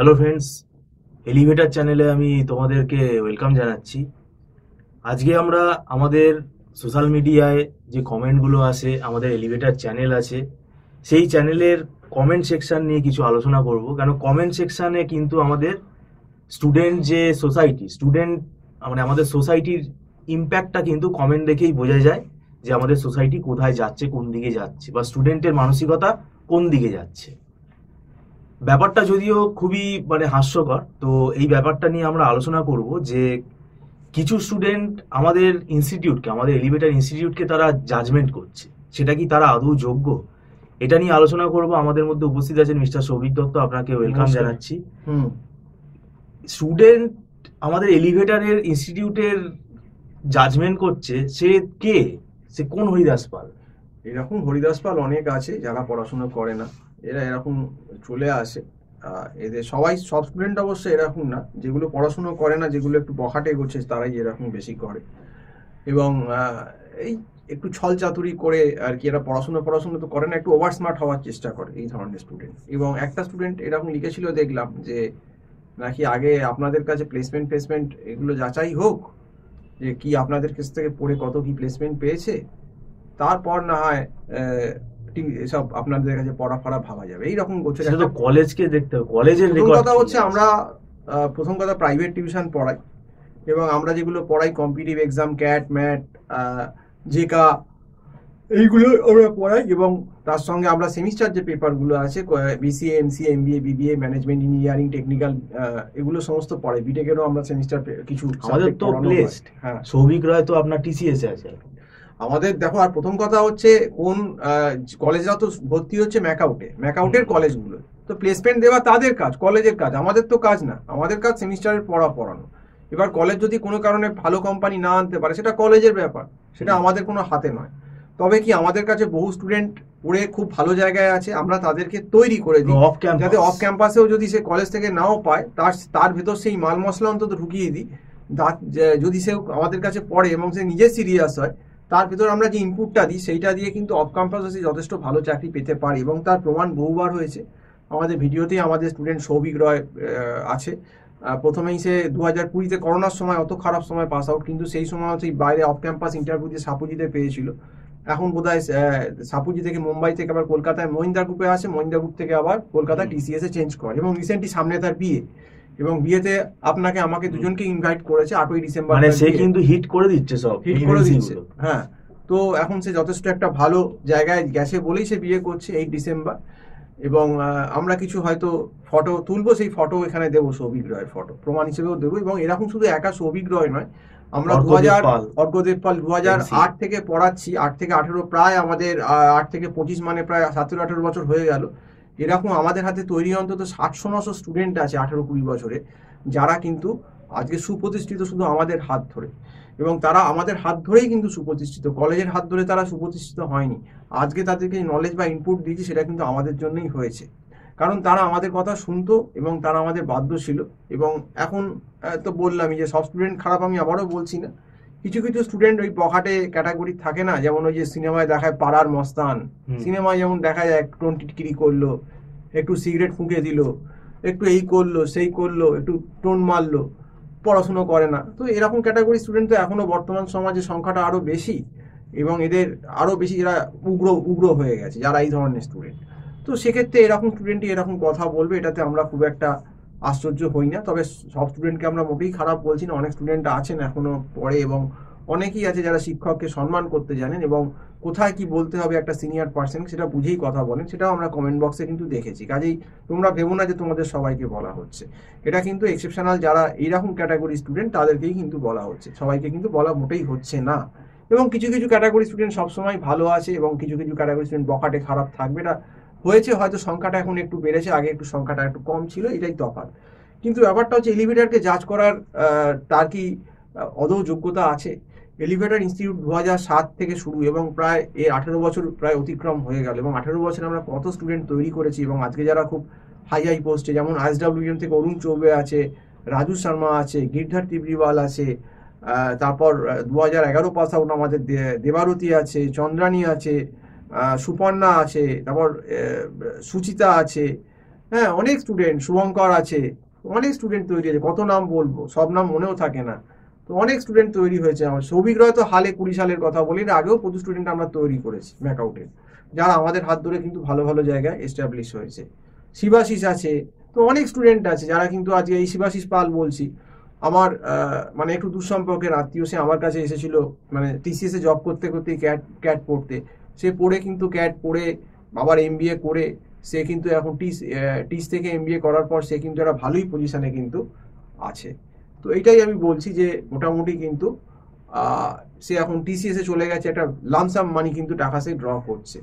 Hello friends, elevator চ্যানেলে আমি তোমাদেরকে ওয়েলকাম জানাচ্ছি। আজকে আমরা আমাদের সোশ্যাল মিডিয়ায় যে কমেন্টগুলো আসে, আমাদের এলিভেটর চ্যানেল আছে, সেই চ্যানেলের কমেন্ট সেকশন নিয়ে কিছু আলোচনা করব। কেন কমেন্ট সেকশনে কিন্তু আমাদের স্টুডেন্ট যে স্টুডেন্ট মানে আমাদের সোসাইটির ইম্প্যাক্টটা কিন্তু কমেন্ট দেখেই বোঝা যায় যে আমাদের সোসাইটি কোথায় যাচ্ছে, কোন দিকে যাচ্ছে, বা স্টুডেন্টের মানসিকতা কোন দিকে যাচ্ছে। ব্যাপারটা যদিও খুবই হাস্যকর, তো এই ব্যাপারটা নিয়ে আমরা আলোচনা করব যে কিছু স্টুডেন্ট আমাদের এলিভেটর ইনস্টিটিউটকে তারা জাজমেন্ট করছে। সেটা কি তারা আদৌ যোগ্য? এটা নিয়ে আলোচনা করব। আমাদের মধ্যে উপস্থিত আছেন মিস্টার সৌভিক দত্ত, আপনাকে ওয়েলকাম জানাচ্ছি। স্টুডেন্ট আমাদের এলিভেটরের ইনস্টিটিউটের জাজমেন্ট করছে, সে কে? সে কোন হরিদাস পাল? এরকম হরিদাস পাল অনেক আছে যারা পড়াশোনা করে না, এরা এরকম চলে আসে। এদের সব স্টুডেন্ট অবশ্য এরকম না, যেগুলো পড়াশুনো করে না, যেগুলো একটু বখাটে করছে, তারাই এরকম বেশি করে। এবং এই একটু ছল চাতুরি করে আর কি, এরা পড়াশুনো তো করে না, একটু ওভার স্মার্ট হওয়ার চেষ্টা করে এই ধরনের স্টুডেন্ট। এবং একটা স্টুডেন্ট এরকম লিখেছিল, দেখলাম যে নাকি আগে আপনাদের কাছে প্লেসমেন্ট এগুলো যাচাই হোক, যে কি আপনাদের কাছ থেকে পড়ে কত কি প্লেসমেন্ট পেয়েছে, তারপর না হয় এসব আপনাদের কাছে পড়া ভাবা যাবে। এইরকম করছে। কলেজকে দেখতে হবে, কলেজের কথা হচ্ছে আমরা প্রথম কথা প্রাইভেট টিউশন পড়াই, এবং আমরা যেগুলো পড়াই কম্পিটিটিভ এক্সাম, ক্যাট ম্যাট, জেকা, এইগুলো আমরা পড়াই। এবং তার সঙ্গে আমরা সেমিস্টার যে পেপারগুলো আছে, BCA, MCA, MBA, BBA, management, engineering, technical, এগুলো সমস্ত পড়াই। বিটেকেরও আমরা সেমিস্টার কিছু আমাদের তো প্লেসড। হ্যাঁ, সৌভিক রায় তো আপনার টিসিএস আছে। আমাদের দেখো, আর প্রথম কথা হচ্ছে কোন কলেজরা তো ভর্তি হচ্ছে ম্যাকআউটের কলেজগুলো, তো প্লেসমেন্ট দেওয়া তাদের কাজ, কলেজের কাজ, আমাদের তো কাজ না। আমাদের কাজ সেমিস্টারের পড়ানো। এবার কলেজ যদি কোনো কারণে ভালো কোম্পানি না আনতে পারে, সেটা কলেজের ব্যাপার, সেটা আমাদের কোনো হাতে নয়। তবে কি, আমাদের কাছে বহু স্টুডেন্ট পড়ে খুব ভালো জায়গায় আছে, আমরা তাদেরকে তৈরি করে দিই যাতে অফ ক্যাম্পাসেও যদি সে কলেজ থেকে নাও পায়, তার ভেতর সেই মাল মশলা অন্তত ঢুকিয়ে দিই। যদি সে আমাদের কাছে পড়ে এবং সে নিজে সিরিয়াস হয়, তার ভিতর আমরা যে ইনপুটটা দিই, সেইটা দিয়ে কিন্তু অফ ক্যাম্পাসে যথেষ্ট ভালো চাকরি পেতে পারে। এবং তার প্রমাণ বহুবার হয়েছে। আমাদের ভিডিওতেই আমাদের স্টুডেন্ট সৌভিক রয় আছে। প্রথমেই সে 2020-তে করোনার সময়, অত খারাপ সময় পাস আউট, কিন্তু সেই সময় হচ্ছে বাইরে অফ ক্যাম্পাস ইন্টারভিউ দিয়ে সাপুজিতে পেয়েছিল। এখন বোধহয় সাপুজি থেকে, মুম্বাই থেকে আবার কলকাতায় মহিন্দ্রা গ্রুপে আসে, মহিন্দ্রা গ্রুপ থেকে আবার কলকাতায় টিসিএস এ চেঞ্জ করে। এবং রিসেন্টলি সামনে তার বিয়ে, এবং বিয়েতে আমাকে দুজনকে ইনভাইট করেছে 8ই ডিসেম্বর। সে কিন্তু হিট করে দিচ্ছে, সব হিট করে দিচ্ছে। হ্যাঁ, তো এখন সে যথেষ্ট একটা ভালো জায়গায় গেছে বলেই সে বিয়ে করছে 8 ডিসেম্বর। এবং আমরা কিছু হয়তো ফটো তুলবো, সেই ফটো এখানে দেবো, সৌভিক রয়ের ফটো প্রমাণ হিসেবেও দেবো। এবং এরকম শুধু একা সৌভিক রয় নয়, আমরা অর্ঘ্যদেব পাল 2008 থেকে পড়াচ্ছি, 8 থেকে 18, প্রায় আমাদের 8 থেকে 25, মানে প্রায় 17-18 বছর হয়ে গেল। এরকম আমাদের হাতে তৈরি অন্তত 700-900 স্টুডেন্ট আছে 18-20 বছরে, যারা কিন্তু আজকে সুপ্রতিষ্ঠিত শুধু আমাদের হাত ধরে। এবং তারা আমাদের হাত ধরেই কিন্তু সুপ্রতিষ্ঠিত, কলেজের হাত ধরে তারা সুপ্রতিষ্ঠিত হয়নি। আজকে তাদেরকে নলেজ বা ইনপুট দিয়েছি, সেটা কিন্তু আমাদের জন্যই হয়েছে, কারণ তারা আমাদের কথা শুনতো এবং তারা আমাদের বাধ্য ছিল। এবং এখন তো বললামই যে সব স্টুডেন্ট খারাপ, আমি আবারও বলছি না। কিছু কিছু স্টুডেন্ট ওই বখাটে ক্যাটাগরি থাকে না, যেমন ওই যে সিনেমায় দেখায় পাড়ার মস্তান, সিনেমায় যেমন দেখা যায় টোন টিটকিরি করলো, একটু সিগারেট ফুঁকে দিল, একটু এই করলো সেই করলো, একটু টোন মারলো, পড়াশুনো করে না। তো এরকম ক্যাটাগরি স্টুডেন্ট তো এখনো বর্তমান সমাজে সংখ্যাটা আরো বেশি, এবং এদের আরো বেশি যারা উগ্র হয়ে গেছে, যারা এই ধরনের স্টুডেন্ট। তো সেক্ষেত্রে এরকম স্টুডেন্টই এরকম কথা বলবে, এটাতে আমরা খুব একটা আশ্চর্য হই না। তবে সব স্টুডেন্টকে আমরা মোটেই খারাপ বলছি না, অনেক স্টুডেন্ট আছেন এখনো পড়ে, এবং অনেকেই আছে যারা শিক্ষককে সম্মান করতে জানেন এবং কোথায় কি বলতে হবে একটা সিনিয়র পার্সন, সেটা বুঝেই কথা বলেন। সেটাও আমরা কমেন্ট বক্সে কিন্তু দেখেছি। কাজেই তোমরা ভেবো না যে তোমাদের সবাইকে বলা হচ্ছে, এটা কিন্তু এক্সেপশনাল যারা এইরকম ক্যাটাগরি স্টুডেন্ট, তাদেরকেই কিন্তু বলা হচ্ছে, সবাইকে কিন্তু বলা মোটেই হচ্ছে না। এবং কিছু কিছু ক্যাটাগরি স্টুডেন্ট সবসময় ভালো আছে, এবং কিছু কিছু ক্যাটাগরি স্টুডেন্ট বখাটে খারাপ থাকবে। এটা হয়েছে, হয়তো সংখ্যাটা এখন একটু বেড়েছে, আগে একটু সংখ্যাটা একটু কম ছিল, এটাই তফাৎ। কিন্তু ব্যাপারটা হচ্ছে এলিভেটরকে জাজ করার তার কি আদৌ যোগ্যতা আছে? এলিভেটর ইনস্টিটিউট 2007 থেকে শুরু, এবং প্রায় 18 বছর প্রায় অতিক্রম হয়ে গেল। এবং 18 বছরে আমরা কত স্টুডেন্ট তৈরি করেছি, এবং আজকে যারা খুব হাই পোস্টে, যেমন আইএসডব্লিউএম থেকে অরুণ চৌবে আছে, রাজু শর্মা আছে, গিরধার তিবরিওয়াল আছে, তারপর 2011 পাস আউট আমাদের দেবারতী আছে, চন্দ্রানী আছে, সুপর্ণা আছে, তারপর সুচিতা আছে, হ্যাঁ, অনেক স্টুডেন্ট, শুভঙ্কর আছে, অনেক স্টুডেন্ট তৈরি হয়েছে, কত নাম বলবো, সব নাম মনেও থাকে না। তো অনেক স্টুডেন্ট তৈরি হয়েছে আমার। সৌভিক রয় তো হালে 20 সালের কথা বলি, এর আগেও প্রচুর স্টুডেন্ট আমরা তৈরি করেছি ম্যাকআউটের, যারা আমাদের হাত ধরে কিন্তু ভালো ভালো জায়গায় এস্টাবলিশ হয়েছে। শিবাশিস আছে, তো অনেক স্টুডেন্ট আছে যারা কিন্তু আজকে, এই শিবাশিস পাল বলছি, আমার মানে একটু দূরসম্পর্কের আত্মীয়, সে আমার কাছে এসেছিল মানে টিসিএস এ জব করতে করতে ক্যাট ক্যাট পড়তে, সে পড়ে কিন্তু ক্যাট পড়ে আবার এমবিএ করে সে কিন্তু এখন টিস থেকে এমবিএ করার পর সে কিন্তু একটা ভালোই পজিশনে কিন্তু আছে। তো এইটাই আমি বলছি যে মোটামুটি কিন্তু সে এখন টিসিএস এ চলে গেছে, একটা লামসাম মানি কিন্তু টাকা সে ড্র করছে।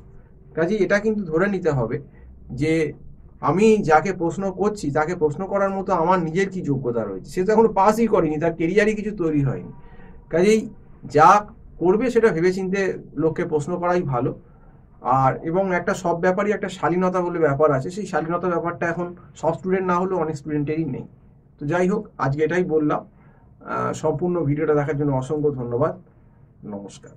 কাজে এটা কিন্তু ধরে নিতে হবে যে আমি যাকে প্রশ্ন করছি তাকে প্রশ্ন করার মতো আমার নিজের কি যোগ্যতা রয়েছে। সে তো এখনো পাসই করেনি, তার কেরিয়ারই কিছু তৈরি হয়নি। কাজেই যা করবে সেটা ভেবেচিন্তে লোককে প্রশ্ন করাই ভালো। আর এবং একটা সব ব্যাপারই একটা শালীনতা বলে ব্যাপার আছে, সেই শালীনতা ব্যাপারটা এখন সব স্টুডেন্ট না হলেও অনেক স্টুডেন্টেরই নেই। তো যাই হোক, আজকে এটাই বললাম। সম্পূর্ণ ভিডিওটা দেখার জন্য অসংখ্য ধন্যবাদ। নমস্কার।